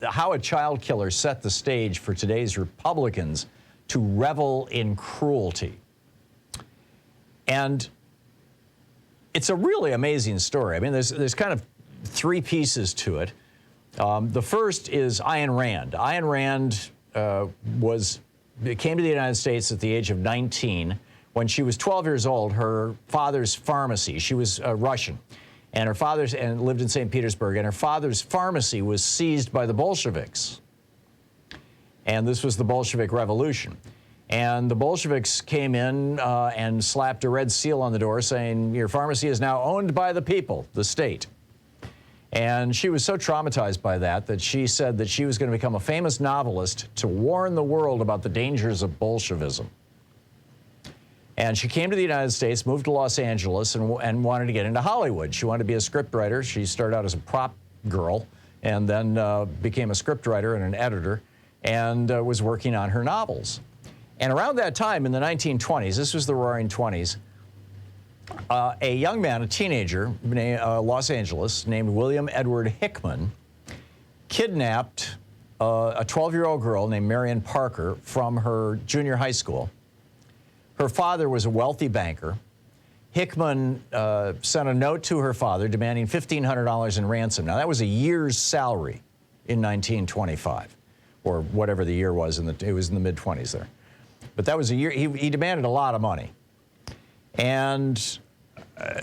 how a child killer set the stage for today's Republicans to revel in cruelty. And it's a really amazing story. I mean, there's kind of three pieces to it. The first is Ayn Rand. Ayn Rand came to the United States at the age of 19. When she was 12 years old, her father's pharmacy, she was Russian, and her father's, and lived in St. Petersburg, and her father's pharmacy was seized by the Bolsheviks. And this was the Bolshevik Revolution. And the Bolsheviks came in and slapped a red seal on the door saying, your pharmacy is now owned by the people, the state. And she was so traumatized by that she said that she was going to become a famous novelist to warn the world about the dangers of Bolshevism. And she came to the United States, moved to Los Angeles, and wanted to get into Hollywood. She wanted to be a scriptwriter. She started out as a prop girl and then became a scriptwriter and an editor and was working on her novels. And around that time in the 1920s, this was the Roaring 20s, a young man, a teenager, Los Angeles, named William Edward Hickman, kidnapped a 12-year-old girl named Marion Parker from her junior high school. Her father was a wealthy banker. Hickman sent a note to her father demanding $1,500 in ransom. Now, that was a year's salary in 1925, or whatever the year was. It was in the mid-20s there. But that was a year. He demanded a lot of money. And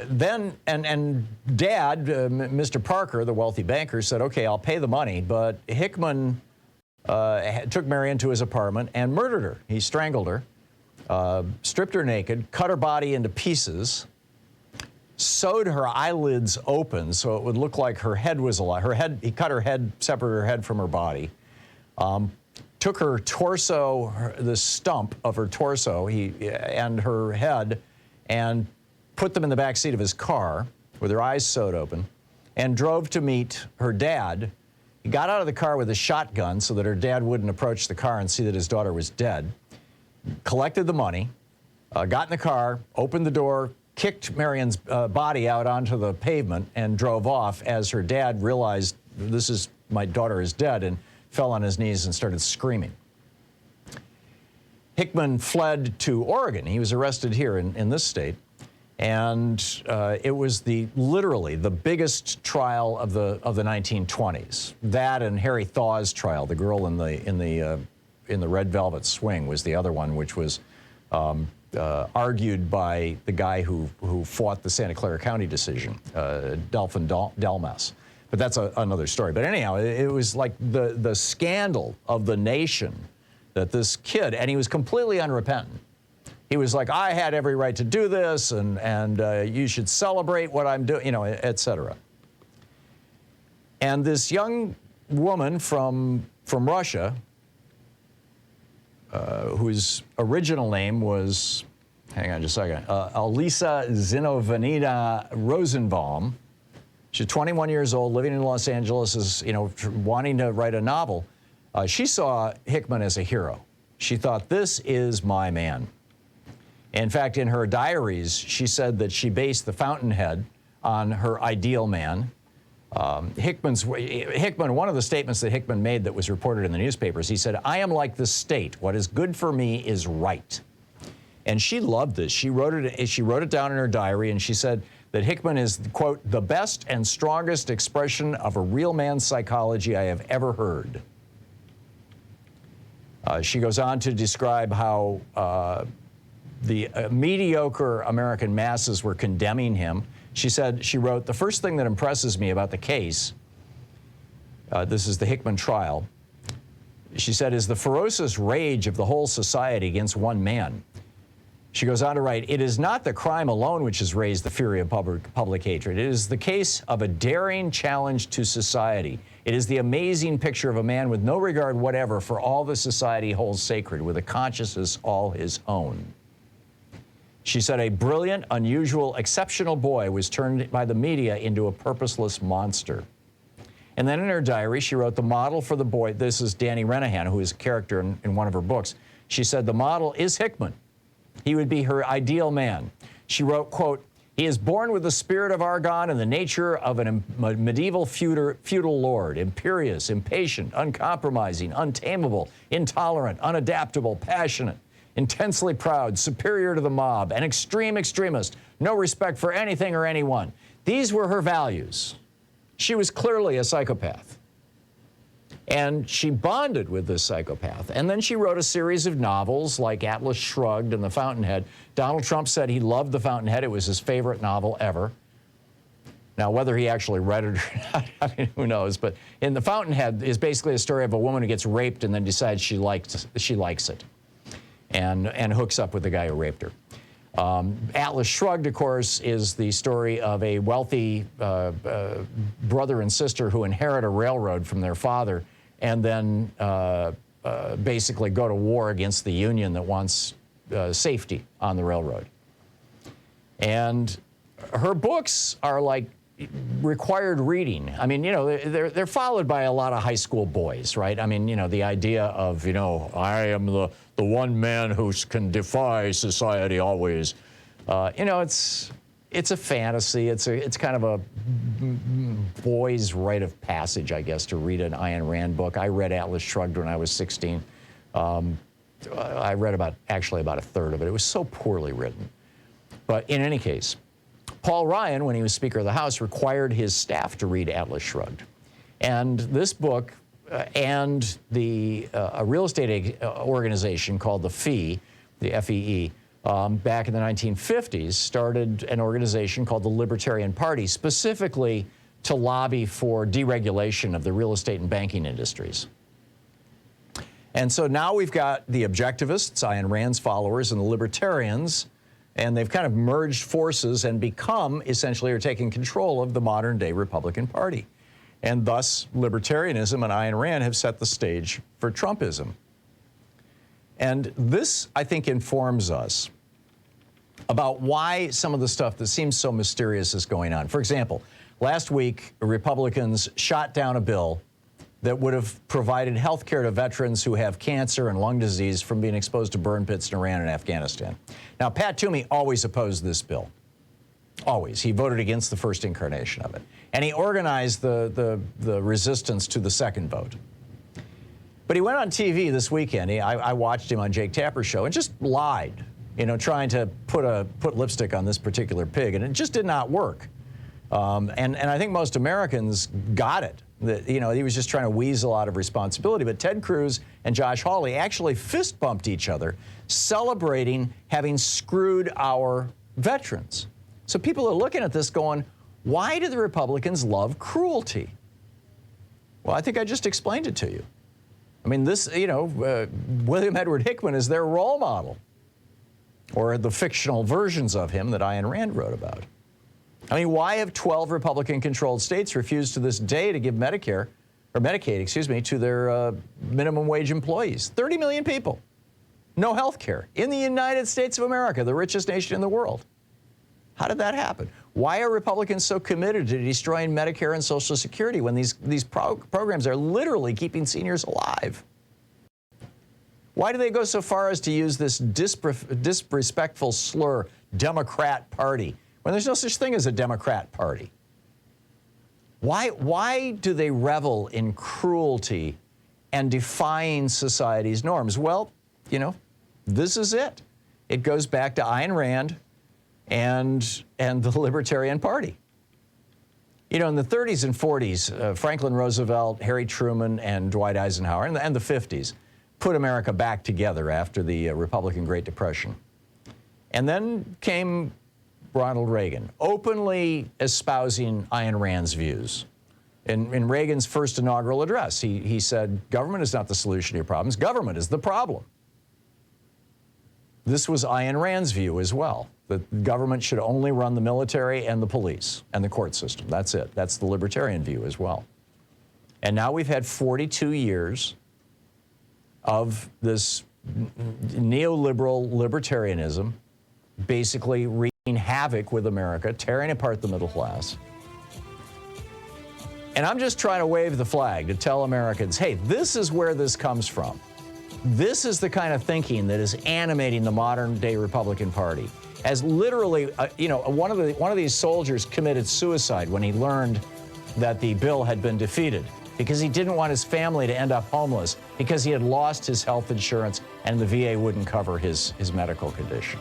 then Dad, Mr. Parker, the wealthy banker, said, okay, I'll pay the money. But Hickman took Marion to his apartment and murdered her. He strangled her. Stripped her naked, cut her body into pieces, sewed her eyelids open so it would look like her head was alive. He cut her head, separated her head from her body, took her torso, the stump of her torso, and her head, and put them in the back seat of his car with her eyes sewed open, and drove to meet her dad. He got out of the car with a shotgun so that her dad wouldn't approach the car and see that his daughter was dead. Collected the money, got in the car, opened the door, kicked Marion's body out onto the pavement, and drove off as her dad realized, my daughter is dead, and fell on his knees and started screaming. Hickman fled to Oregon. He was arrested here in this state, and it was literally the biggest trial of the 1920s. That and Harry Thaw's trial, the girl in the Red Velvet Swing, was the other one, which was argued by the guy who fought the Santa Clara County decision, Delphin Delmas. But that's another story. But anyhow, it was like the scandal of the nation that this kid, and he was completely unrepentant. He was like, I had every right to do this, and you should celebrate what I'm doing, et cetera. And this young woman from Russia, whose original name was, hang on just a second, Alisa Zinovnina Rosenbaum. She's 21 years old, living in Los Angeles, is, wanting to write a novel. She saw Hickman as a hero. She thought, this is my man. In fact, in her diaries, she said that she based the fountainhead on her ideal man. Hickman, one of the statements that Hickman made that was reported in the newspapers, he said, I am like the state. What is good for me is right. And she loved this. She wrote it down in her diary, and she said that Hickman is, quote, the best and strongest expression of a real man's psychology I have ever heard. She goes on to describe how the mediocre American masses were condemning him. She said, she wrote, the first thing that impresses me about the case, this is the Hickman trial, she said, is the ferocious rage of the whole society against one man. She goes on to write, it is not the crime alone which has raised the fury of public hatred. It is the case of a daring challenge to society. It is the amazing picture of a man with no regard whatever for all the society holds sacred, with a consciousness all his own. She said, a brilliant, unusual, exceptional boy was turned by the media into a purposeless monster. And then in her diary, she wrote the model for the boy. This is Danny Renahan, who is a character in one of her books. She said, the model is Hickman. He would be her ideal man. She wrote, quote, He is born with the spirit of Argon and the nature of a medieval feudal lord, imperious, impatient, uncompromising, untamable, intolerant, unadaptable, passionate, intensely proud, superior to the mob, an extreme extremist, no respect for anything or anyone. These were her values. She was clearly a psychopath. And she bonded with this psychopath. And then she wrote a series of novels like Atlas Shrugged and The Fountainhead. Donald Trump said he loved The Fountainhead. It was his favorite novel ever. Now, whether he actually read it or not, I mean, who knows? But in The Fountainhead is basically a story of a woman who gets raped and then decides she likes it and hooks up with the guy who raped her. Atlas Shrugged, of course, is the story of a wealthy brother and sister who inherit a railroad from their father and then basically go to war against the union that wants safety on the railroad. And her books are like required reading. I mean, you know, they're followed by a lot of high school boys, right? I mean, you know, the idea of, you know, I am the one man who can defy society always. You know, it's a fantasy. It's kind of a boy's rite of passage, I guess, to read an Ayn Rand book. I read Atlas Shrugged when I was 16. I read actually about a third of it. It was so poorly written. But in any case, Paul Ryan, when he was Speaker of the House, required his staff to read Atlas Shrugged. And this book and a real estate organization called the FEE, the F-E-E, back in the 1950s, started an organization called the Libertarian Party, specifically to lobby for deregulation of the real estate and banking industries. And so now we've got the objectivists, Ayn Rand's followers, and the libertarians, and they've kind of merged forces and become, essentially, are taking control of the modern-day Republican Party. And thus, libertarianism and Ayn Rand have set the stage for Trumpism. And this, I think, informs us about why some of the stuff that seems so mysterious is going on. For example, last week, Republicans shot down a bill that would have provided health care to veterans who have cancer and lung disease from being exposed to burn pits in Iran and Afghanistan. Now, Pat Toomey always opposed this bill. Always. He voted against the first incarnation of it. And he organized the resistance to the second vote. But he went on TV this weekend. I watched him on Jake Tapper's show and just lied, you know, trying to put lipstick on this particular pig. And it just did not work. And I think most Americans got it. That, you know, he was just trying to weasel out of responsibility. But Ted Cruz and Josh Hawley actually fist bumped each other, celebrating having screwed our veterans. So people are looking at this going, why do the Republicans love cruelty? Well, I think I just explained it to you. I mean, this, you know, William Edward Hickman is their role model, or the fictional versions of him that Ayn Rand wrote about. I mean, why have 12 Republican-controlled states refused to this day to give Medicare, or Medicaid, excuse me, to their minimum wage employees? 30 million people. No health care in the United States of America, the richest nation in the world. How did that happen? Why are Republicans so committed to destroying Medicare and Social Security when these programs are literally keeping seniors alive? Why do they go so far as to use this disrespectful slur, Democrat Party, when there's no such thing as a Democrat Party? Why do they revel in cruelty and defying society's norms? Well, you know, this is it. It goes back to Ayn Rand and the Libertarian Party. You know, in the 30s and 40s, Franklin Roosevelt, Harry Truman, and Dwight Eisenhower, and the 50s, put America back together after the Republican Great Depression. And then came Ronald Reagan, openly espousing Ayn Rand's views. In Reagan's first inaugural address, he said, government is not the solution to your problems, government is the problem. This was Ayn Rand's view as well, that government should only run the military and the police and the court system. That's it. That's the libertarian view as well. And now we've had 42 years of this neoliberal libertarianism basically wreaking havoc with America, tearing apart the middle class. And I'm just trying to wave the flag to tell Americans, hey, this is where this comes from. This is the kind of thinking that is animating the modern-day Republican Party. has literally, one of these soldiers committed suicide when he learned that the bill had been defeated, because he didn't want his family to end up homeless because he had lost his health insurance and the VA wouldn't cover his medical condition.